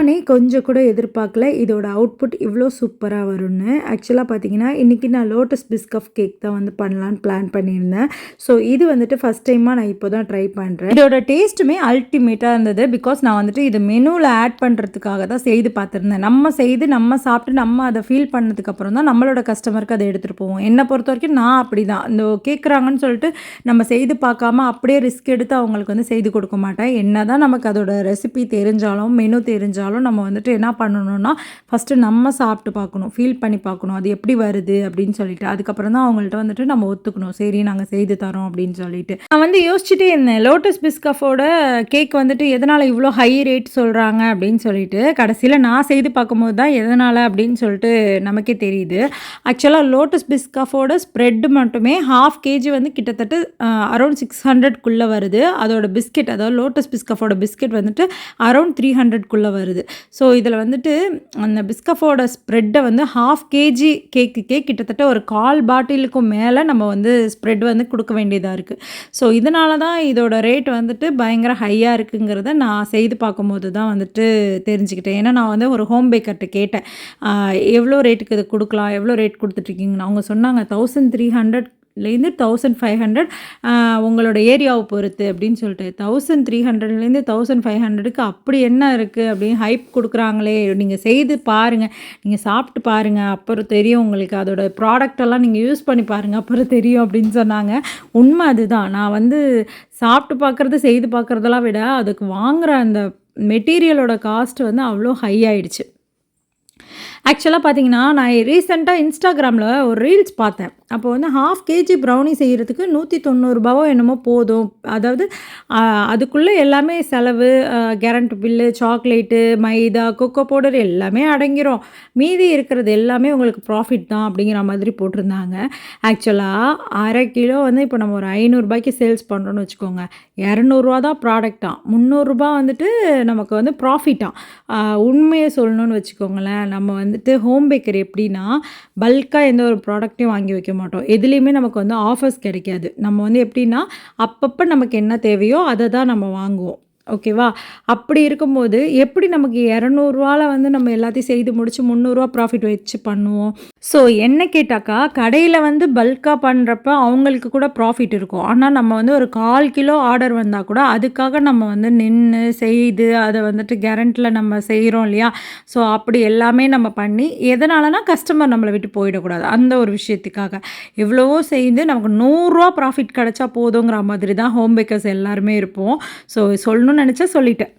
நானே கொஞ்சம் கூட எதிர்பார்க்கல இதோட அவுட்புட் இவ்வளோ சூப்பரா வரும்னு. ஆக்சுவலா பார்த்தீங்கன்னா, இன்னைக்கு நான் லோட்டஸ் பிஸ்கஃப் கேக் தான் வந்து பண்ணலான்னு பிளான் பண்ணியிருந்தேன். ஸோ இது வந்துட்டு ஃபர்ஸ்ட் டைமா நான் இப்போ தான் ட்ரை பண்றேன். இதோட டேஸ்ட்டுமே அல்டிமேட்டா இருந்தது. பிகாஸ் நான் வந்துட்டு இது மெனுல ஆட் பண்றதுக்காக தான் செய்து பார்த்துருந்தேன். நம்ம செய்து, நம்ம சாப்பிட்டு, நம்ம அத ஃபீல் பண்ணதுக்கப்புறம் தான் நம்மளோட கஸ்டமருக்கு அத எடுத்துட்டு போவோம். என்ன பொறுத்தவரைக்கும் நான் அப்படிதான். இந்த கேட்குறாங்கன்னு சொல்லிட்டு நம்ம செய்து பார்க்காம அப்படியே ரிஸ்க் எடுத்து அவங்களுக்கு வந்து செய்து கொடுக்க மாட்டேன். என்னதான் நமக்கு அதோட ரெசிபி தெரிஞ்சாலும், மெனு தெரிஞ்சாலும் நம்ம வந்துட்டு என்ன பண்ணணும்னா, ஃபஸ்ட்டு நம்ம சாப்பிட்டு பார்க்கணும். ஃபீல் பண்ணி பார்க்கணும். அது எப்படி வருது அப்படின்னு சொல்லிட்டு. அதுக்கப்புறம் தான் அவங்கள்ட்ட வந்துட்டு நம்ம ஒத்துக்கணும். சரி நாங்க செய்து தரோம் அப்படின்னு சொல்லிட்டு. நான் வந்து யோசிச்சுட்டே இருந்தேன். லோட்டஸ் பிஸ்கஃபோட கேக் வந்துட்டு எதனால இவ்வளோ ஹை ரேட் சொல்றாங்க அப்படின்னு சொல்லிட்டு. கடைசியில நான் செய்து பார்க்கும்போது தான் எதனால அப்படின்னு சொல்லிட்டு நமக்கே தெரியுது. ஆக்சுவலா லோட்டஸ் பிஸ்கஃபோட ஸ்ப்ரெட் மட்டுமே 1/2 கேஜி வந்து கிட்டத்தட்ட அரௌண்ட் 600க்குள்ள வருது. அதோட பிஸ்கெட் அதாவது லோட்டஸ் பிஸ்கஃபோட பிஸ்கெட் வந்துட்டு அரௌண்ட் 300க்குள்ள வருது. ஸோ இதில் வந்துட்டு அந்த பிஸ்கஃபோட ஸ்ப்ரெட்டை வந்து 1/2 கேஜி கேக்குக்கே கிட்டத்தட்ட ஒரு 1/4 பாட்டிலுக்கும் மேலே நம்ம வந்து ஸ்ப்ரெட் வந்து கொடுக்க வேண்டியதாக இருக்குது. ஸோ இதனால தான் இதோட ரேட் வந்துட்டு பயங்கர ஹையாக இருக்குங்கிறத நான் செய்து பார்க்கும்போது தான் வந்துட்டு தெரிஞ்சுக்கிட்டேன். ஏன்னா நான் வந்து ஒரு ஹோம் பேக்கர்கிட்ட கேட்டேன், எவ்வளோ ரேட்டுக்கு இது கொடுக்கலாம், எவ்வளோ ரேட் கொடுத்துட்ருக்கீங்கன்னு. அவங்க சொன்னாங்க 1300 லேருந்து 1500 உங்களோட ஏரியாவை பொறுத்து அப்படின்னு சொல்லிட்டு. 1300லேருந்து 1500க்கு அப்படி என்ன இருக்குது அப்படின்னு ஹைப் கொடுக்குறாங்களே, நீங்கள் செய்து பாருங்கள், நீங்கள் சாப்பிட்டு பாருங்கள், அப்புறம் தெரியும் உங்களுக்கு. அதோட ப்ராடக்டெல்லாம் நீங்கள் யூஸ் பண்ணி பாருங்கள், அப்புறம் தெரியும் அப்படின்னு சொன்னாங்க. உண்மை அதுதான். நான் வந்து சாப்பிட்டு பார்க்குறது, செய்து பார்க்குறதெல்லாம் விட அதுக்கு வாங்குகிற அந்த மெட்டீரியலோட காஸ்ட் வந்து அவ்வளோ ஹை ஆயிடுச்சு. ஆக்சுவலாக பார்த்தீங்கன்னா, நான் ரீசெண்டாக இன்ஸ்டாகிராமில் ஒரு ரீல்ஸ் பார்த்தேன். அப்போ வந்து 1/2 கேஜி ப்ரௌனி செய்கிறதுக்கு 190 என்னமோ போதும். அதாவது அதுக்குள்ளே எல்லாமே செலவு, கேரண்ட் பில்லு, சாக்லேட்டு, மைதா, கொக்கோ பவுடர் எல்லாமே அடங்கிரும். மீதி இருக்கிறது எல்லாமே உங்களுக்கு ப்ராஃபிட் தான் அப்படிங்கிற மாதிரி போட்டிருந்தாங்க. ஆக்சுவலாக 1/2 கிலோ வந்து இப்போ நம்ம ஒரு 500 சேல்ஸ் பண்ணுறோன்னு வச்சுக்கோங்க. 200 தான் ப்ராடக்டாம். 300 வந்துட்டு நமக்கு வந்து ப்ராஃபிட்டாம். உண்மையை சொல்லணும்னு வச்சுக்கோங்களேன், நம்ம வந்துட்டு ஹோம் பேக்கர் எப்படின்னா, பல்காக எந்த ஒரு ப்ராடக்ட்டையும் வாங்கி வைக்க மாட்டோம். எதுலேயுமே நமக்கு வந்து ஆஃபர்ஸ் கிடைக்காது. நம்ம வந்து எப்படின்னா, அப்பப்போ நமக்கு என்ன தேவையோ அதை தான் நம்ம வாங்குவோம். ஓகேவா? அப்படி இருக்கும்போது எப்படி நமக்கு 200 வந்து நம்ம எல்லாத்தையும் செய்து முடிச்சு 300 ப்ராஃபிட் வச்சு பண்ணுவோம். ஸோ என்ன கேட்டாக்கா, கடையில் வந்து பல்காக பண்ணுறப்ப அவங்களுக்கு கூட ப்ராஃபிட் இருக்கும். ஆனால் நம்ம வந்து ஒரு 1/4 கிலோ ஆர்டர் வந்தால் கூட அதுக்காக நம்ம வந்து நின்று செய்து அதை வந்துட்டு கேரண்டில் நம்ம செய்கிறோம் இல்லையா? ஸோ அப்படி எல்லாமே நம்ம பண்ணி எதனாலனா கஸ்டமர் நம்மளை விட்டு போயிடக்கூடாது. அந்த ஒரு விஷயத்துக்காக எவ்வளவோ செய்து நமக்கு 100 ப்ராஃபிட் கிடச்சா போதுங்கிற மாதிரி தான் ஹோம் பேக்கர்ஸ் எல்லாருமே இருப்போம். ஸோ சொல்லணும்னு நினச்சா சொல்லிட்டேன்.